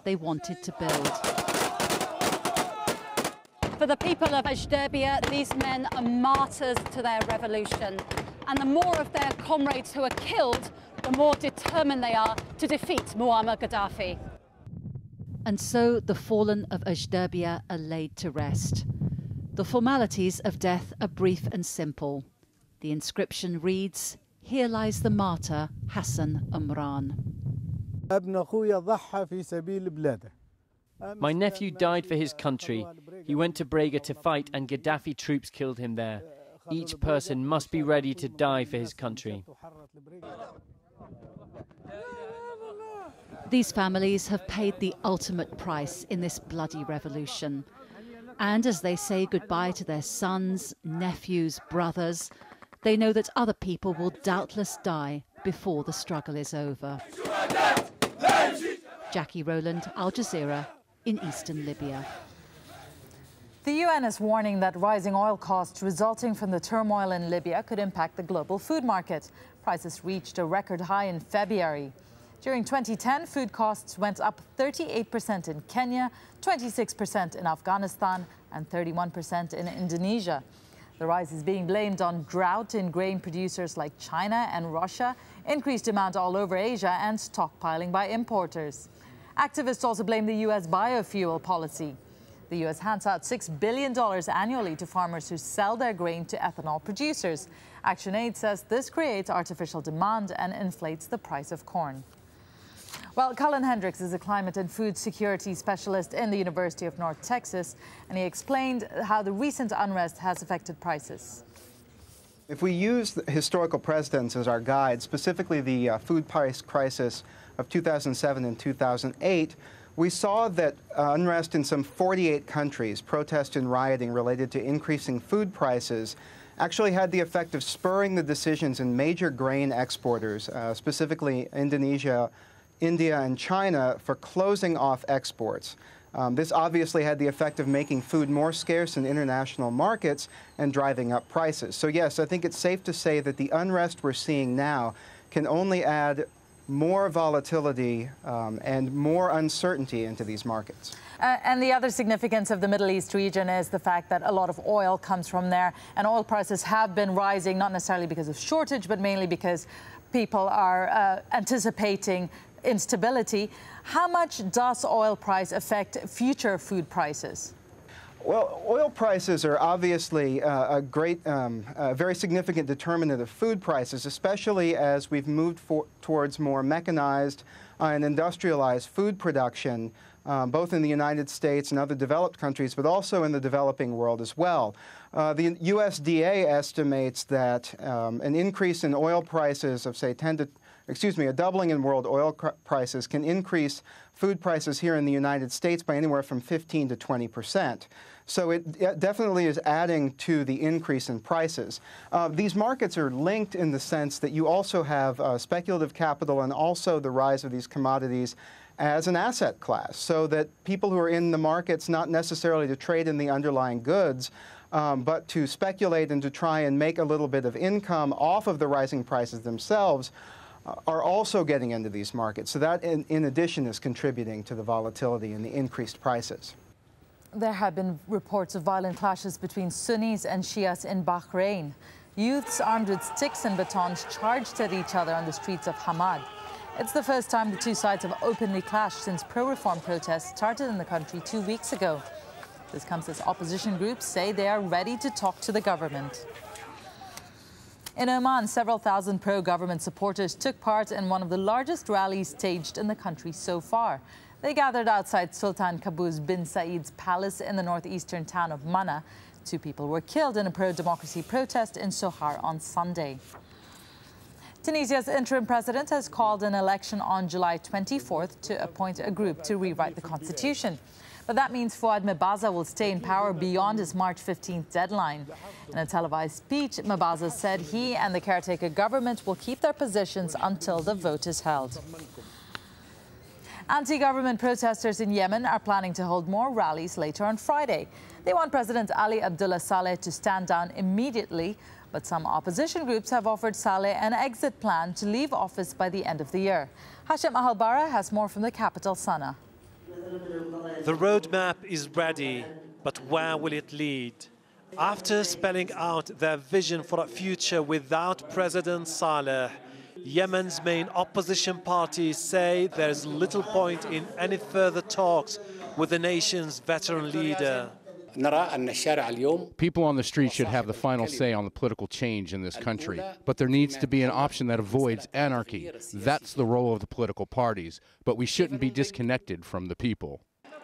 they wanted to build. For the people of AlJazeera, these men are martyrs to their revolution. And the more of their comrades who are killed, the more determined they are to defeat Muammar Gaddafi. And so the fallen of AlJazeera are laid to rest. The formalities of death are brief and simple. The inscription reads, "Here lies the martyr Hassan Umran." My nephew died for his country. He went to Brega to fight and Gaddafi troops killed him there. Each person must be ready to die for his country. These families have paid the ultimate price in this bloody revolution. And as they say goodbye to their sons, nephews, brothers, they know that other people will doubtless die before the struggle is over. Jackie Rowland, Al Jazeera, in eastern Libya. The UN is warning that rising oil costs resulting from the turmoil in Libya could impact the global food market. Prices reached a record high in February. During 2010, food costs went up 38% in Kenya, 26% in Afghanistan, and 31% in Indonesia. The rise is being blamed on drought in grain producers like China and Russia, increased demand all over Asia, and stockpiling by importers. Activists also blame the U.S. biofuel policy. The U.S. hands out $6 billion annually to farmers who sell their grain to ethanol producers. ActionAid says this creates artificial demand and inflates the price of corn. Well, Cullen Hendricks is a climate and food security specialist in the University of North Texas, and he explained how the recent unrest has affected prices. If we use the historical precedents as our guide, specifically the food price crisis of 2007 and 2008, we saw that unrest in some 48 countries, protest and rioting related to increasing food prices, actually had the effect of spurring the decisions in major grain exporters, specifically Indonesia, India, and China, for closing off exports. This obviously had the effect of making food more scarce in international markets and driving up prices. So yes, I think it's safe to say that the unrest we're seeing now can only add more volatility and more uncertainty into these markets. And the other significance of the Middle East region is the fact that a lot of oil comes from there, and oil prices have been rising, not necessarily because of shortage, but mainly because people are anticipating instability. How much does oil price affect future food prices? Well, oil prices are obviously a very significant determinant of food prices, especially as we've moved towards more mechanized and industrialized food production, both in the United States and other developed countries, but also in the developing world as well. The USDA estimates that an increase in oil prices of, say, a doubling in world oil prices can increase food prices here in the United States by anywhere from 15 to 20%. So it definitely is adding to the increase in prices. These markets are linked in the sense that you also have speculative capital and also the rise of these commodities as an asset class, so that people who are in the markets not necessarily to trade in the underlying goods, but to speculate and to try and make a little bit of income off of the rising prices themselves, are also getting into these markets. So that, in addition, is contributing to the volatility and the increased prices. There have been reports of violent clashes between Sunnis and Shias in Bahrain. Youths armed with sticks and batons charged at each other on the streets of Hamad. It's the first time the two sides have openly clashed since pro-reform protests started in the country 2 weeks ago. This comes as opposition groups say they are ready to talk to the government. In Oman, several thousand pro-government supporters took part in one of the largest rallies staged in the country so far. They gathered outside Sultan Qaboos bin Said's palace in the northeastern town of Mana. 2 people were killed in a pro-democracy protest in Sohar on Sunday. Tunisia's interim president has called an election on July 24th to appoint a group to rewrite the constitution. But that means Fouad Mebaza will stay in power beyond his March 15th deadline. In a televised speech, Mebaza said he and the caretaker government will keep their positions until the vote is held. Anti-government protesters in Yemen are planning to hold more rallies later on Friday. They want President Ali Abdullah Saleh to stand down immediately, but some opposition groups have offered Saleh an exit plan to leave office by the end of the year. Hashem Ahalbara has more from the capital, Sana'a. The roadmap is ready, but where will it lead? After spelling out their vision for a future without President Saleh, Yemen's main opposition parties say there is little point in any further talks with the nation's veteran leader. People on the street should have the final say on the political change in this country, but there needs to be an option that avoids anarchy. That's the role of the political parties, but we shouldn't be disconnected from the people.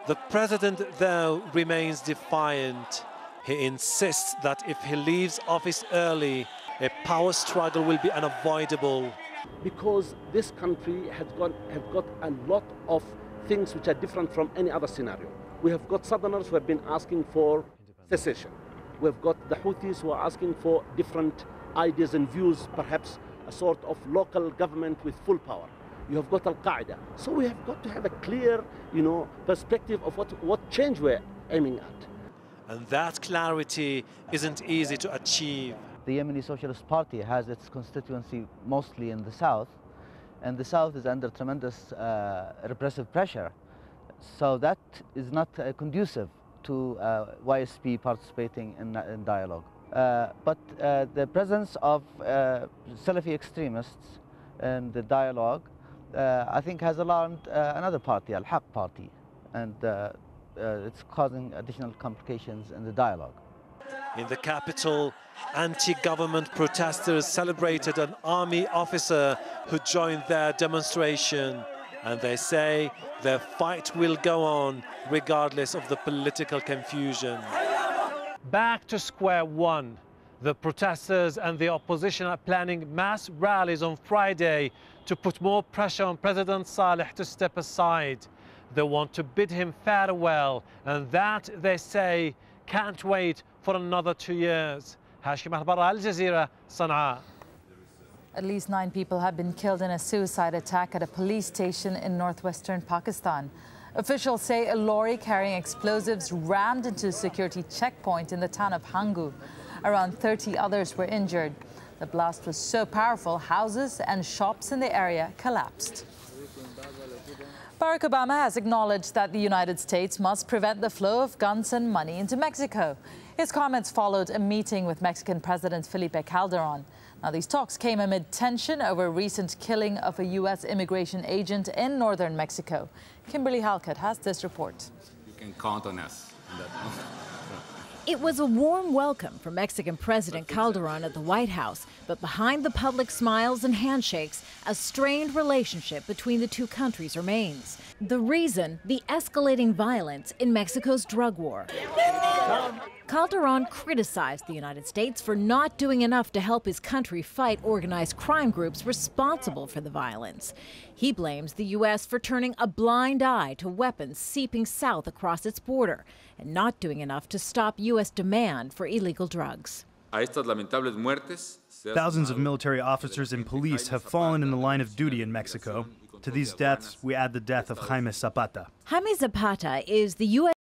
The president, though, remains defiant. He insists that if he leaves office early, a power struggle will be unavoidable. Because this country have got a lot of things which are different from any other scenario. We have got Southerners who have been asking for secession. We have got the Houthis who are asking for different ideas and views, perhaps a sort of local government with full power. You have got Al-Qaeda. So we have got to have a clear, perspective of what change we're aiming at. And that clarity isn't easy to achieve. The Yemeni Socialist Party has its constituency mostly in the south, and the south is under tremendous repressive pressure. So that is not conducive to YSP participating in dialogue. But the presence of Salafi extremists in the dialogue, I think, has alarmed another party, Al-Haq party, and it's causing additional complications in the dialogue. In the capital, anti-government protesters celebrated an army officer who joined their demonstration. And they say their fight will go on regardless of the political confusion. Back to square one. The protesters and the opposition are planning mass rallies on Friday to put more pressure on President Saleh to step aside. They want to bid him farewell, and that, they say, can't wait for another 2 years. Hashim Al-Barra, AlJazeera, Sana'a. At least 9 people have been killed in a suicide attack at a police station in northwestern Pakistan. Officials say a lorry carrying explosives rammed into a security checkpoint in the town of Hangu. Around 30 others were injured. The blast was so powerful, houses and shops in the area collapsed. Barack Obama has acknowledged that the United States must prevent the flow of guns and money into Mexico. His comments followed a meeting with Mexican President Felipe Calderon. Now, these talks came amid tension over a recent killing of a U.S. immigration agent in northern Mexico. Kimberly Halkett has this report. You can count on us. It was a warm welcome for Mexican President Calderon at the White House, but behind the public smiles and handshakes, a strained relationship between the two countries remains. The reason, the escalating violence in Mexico's drug war. Calderon criticized the United States for not doing enough to help his country fight organized crime groups responsible for the violence. He blames the U.S. for turning a blind eye to weapons seeping south across its border and not doing enough to stop U.S. demand for illegal drugs. Thousands of military officers and police have fallen in the line of duty in Mexico. To these deaths, we add the death of Jaime Zapata. Jaime Zapata is the U.S.